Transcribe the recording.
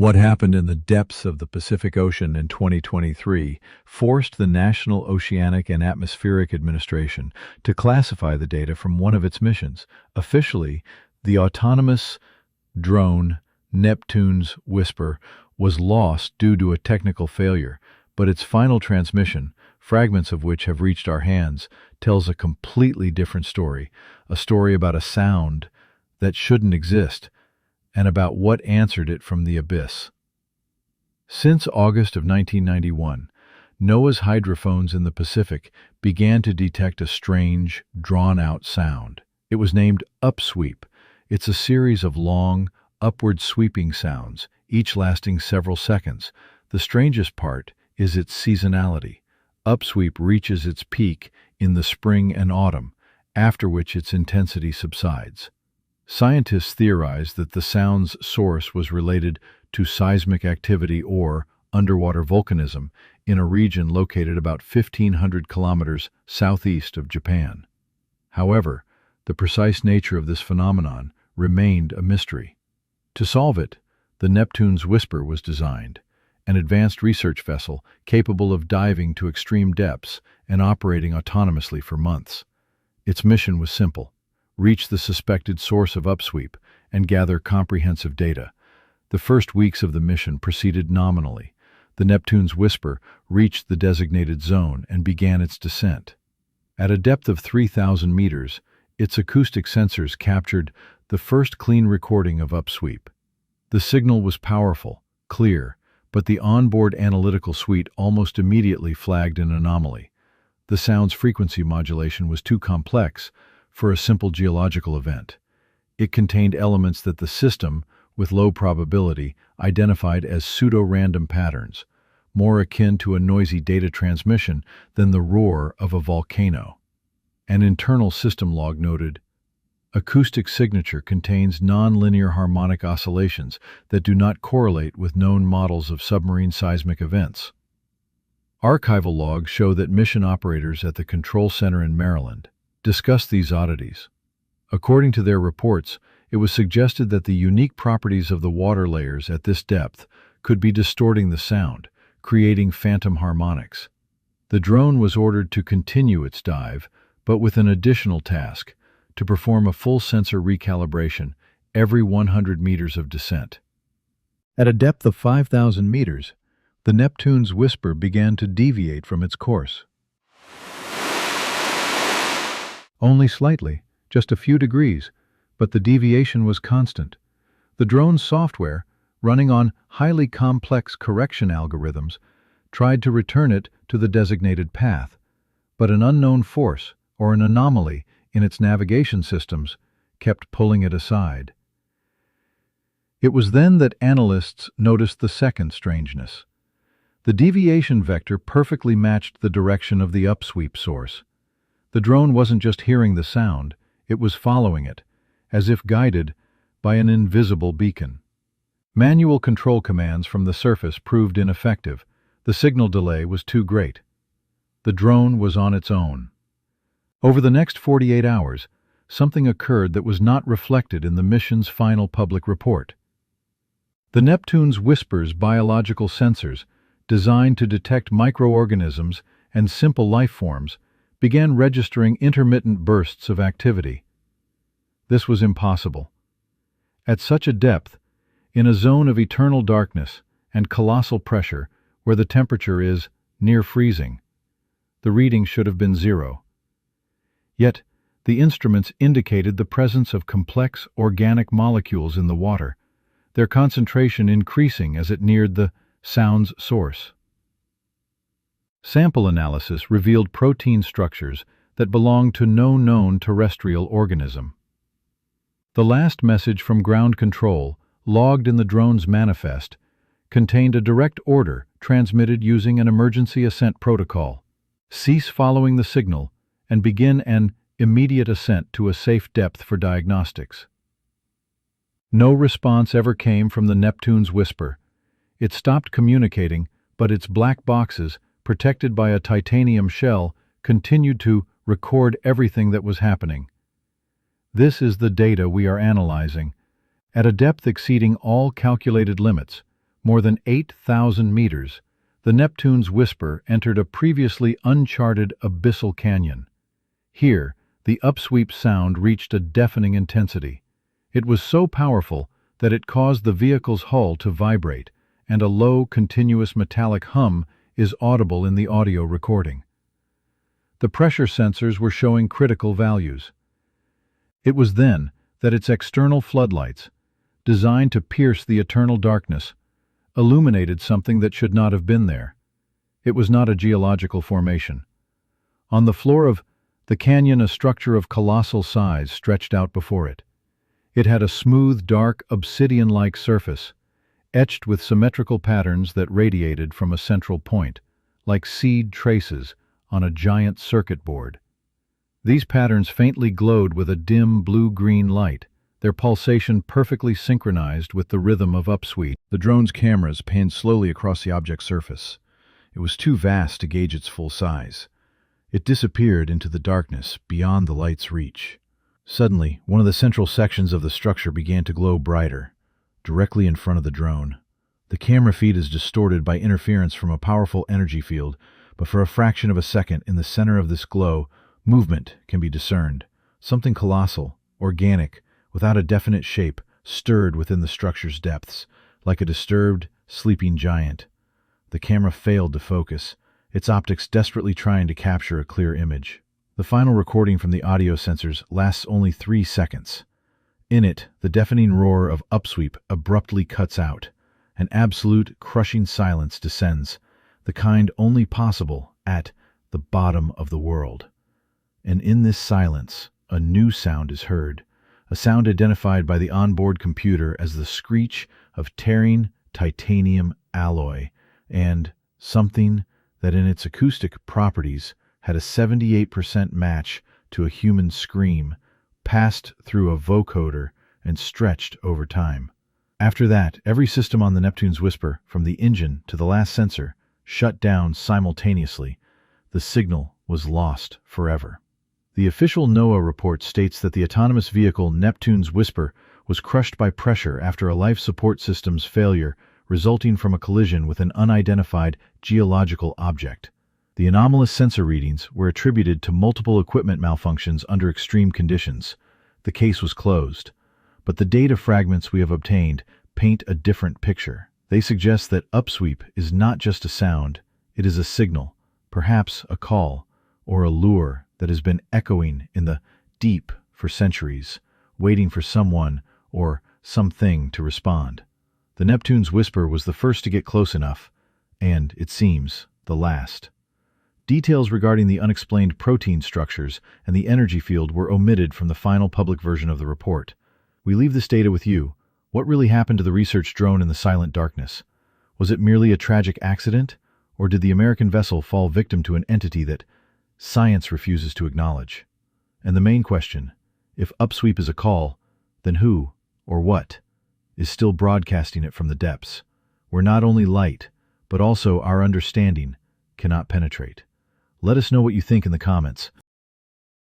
What happened in the depths of the Pacific Ocean in 2023 forced the National Oceanic and Atmospheric Administration to classify the data from one of its missions. Officially, the autonomous drone Neptune's Whisper was lost due to a technical failure, but its final transmission, fragments of which have reached our hands, tells a completely different story, a story about a sound that shouldn't exist, and about what answered it from the abyss. Since August of 1991, NOAA's hydrophones in the Pacific began to detect a strange, drawn-out sound. It was named upsweep. It's a series of long, upward-sweeping sounds, each lasting several seconds. The strangest part is its seasonality. Upsweep reaches its peak in the spring and autumn, after which its intensity subsides. Scientists theorize that the sound's source was related to seismic activity or underwater volcanism in a region located about 1,500 kilometers southeast of Japan. However, the precise nature of this phenomenon remained a mystery. To solve it, the Neptune's Whisper was designed, an advanced research vessel capable of diving to extreme depths and operating autonomously for months. Its mission was simple: reach the suspected source of upsweep and gather comprehensive data. The first weeks of the mission proceeded nominally. The Neptune's Whisper reached the designated zone and began its descent. At a depth of 3,000 meters, its acoustic sensors captured the first clean recording of upsweep. The signal was powerful, clear, but the onboard analytical suite almost immediately flagged an anomaly. The sound's frequency modulation was too complex for a simple geological event. It contained elements that the system, with low probability, identified as pseudo-random patterns, more akin to a noisy data transmission than the roar of a volcano. An internal system log noted, "Acoustic signature contains non-linear harmonic oscillations that do not correlate with known models of submarine seismic events." Archival logs show that mission operators at the control center in Maryland discussed these oddities. According to their reports, it was suggested that the unique properties of the water layers at this depth could be distorting the sound, creating phantom harmonics. The drone was ordered to continue its dive, but with an additional task: to perform a full sensor recalibration every 100 meters of descent. At a depth of 5,000 meters, the Neptune's Whisper began to deviate from its course. Only slightly, just a few degrees, but the deviation was constant. The drone's software, running on highly complex correction algorithms, tried to return it to the designated path, but an unknown force, or an anomaly, in its navigation systems kept pulling it aside. It was then that analysts noticed the second strangeness. The deviation vector perfectly matched the direction of the upsweep source. The drone wasn't just hearing the sound, it was following it, as if guided by an invisible beacon. Manual control commands from the surface proved ineffective. The signal delay was too great. The drone was on its own. Over the next 48 hours, something occurred that was not reflected in the mission's final public report. The Neptune's Whisper's biological sensors, designed to detect microorganisms and simple life forms, began registering intermittent bursts of activity. This was impossible. At such a depth, in a zone of eternal darkness and colossal pressure where the temperature is near freezing, the reading should have been 0. Yet, the instruments indicated the presence of complex organic molecules in the water, their concentration increasing as it neared the sound's source. Sample analysis revealed protein structures that belonged to no known terrestrial organism. The last message from ground control, logged in the drone's manifest, contained a direct order transmitted using an emergency ascent protocol: cease following the signal and begin an immediate ascent to a safe depth for diagnostics. No response ever came from the Neptune's Whisper. It stopped communicating, but its black boxes, protected by a titanium shell, continued to record everything that was happening. This is the data we are analyzing. At a depth exceeding all calculated limits, More than 8,000 meters, the Neptune's whisper entered a previously uncharted abyssal canyon. Here, the upsweep sound reached a deafening intensity. It was so powerful that it caused the vehicle's hull to vibrate, and a low, continuous metallic hum is audible in the audio recording. The pressure sensors were showing critical values. It was then that its external floodlights, designed to pierce the eternal darkness, illuminated something that should not have been there. It was not a geological formation. On the floor of the canyon, a structure of colossal size stretched out before it. It had a smooth, dark, obsidian-like surface, etched with symmetrical patterns that radiated from a central point, like seed traces on a giant circuit board. These patterns faintly glowed with a dim blue-green light, their pulsation perfectly synchronized with the rhythm of upsweep. The drone's cameras panned slowly across the object's surface. It was too vast to gauge its full size. It disappeared into the darkness beyond the light's reach. Suddenly, one of the central sections of the structure began to glow brighter, directly in front of the drone. The camera feed is distorted by interference from a powerful energy field, but for a fraction of a second in the center of this glow, movement can be discerned. Something colossal, organic, without a definite shape, stirred within the structure's depths, like a disturbed, sleeping giant. The camera failed to focus, its optics desperately trying to capture a clear image. The final recording from the audio sensors lasts only 3 seconds. In it, the deafening roar of upsweep abruptly cuts out. An absolute, crushing silence descends, the kind only possible at the bottom of the world. And in this silence, a new sound is heard, a sound identified by the onboard computer as the screech of tearing titanium alloy, and something that in its acoustic properties had a 78% match to a human scream, passed through a vocoder and stretched over time. After that, every system on the Neptune's whisper, from the engine to the last sensor, shut down simultaneously. The signal was lost forever. The official NOAA report states that the autonomous vehicle Neptune's whisper was crushed by pressure after a life support system's failure resulting from a collision with an unidentified geological object. The anomalous sensor readings were attributed to multiple equipment malfunctions under extreme conditions. The case was closed. But the data fragments we have obtained paint a different picture. They suggest that upsweep is not just a sound, it is a signal, perhaps a call, or a lure that has been echoing in the deep for centuries, waiting for someone or something to respond. The Neptune's whisper was the first to get close enough, and, it seems, the last. Details regarding the unexplained protein structures and the energy field were omitted from the final public version of the report. We leave this data with you. What really happened to the research drone in the silent darkness? Was it merely a tragic accident, or did the American vessel fall victim to an entity that science refuses to acknowledge? And the main question, if upsweep is a call, then who, or what, is still broadcasting it from the depths, where not only light, but also our understanding cannot penetrate? Let us know what you think in the comments.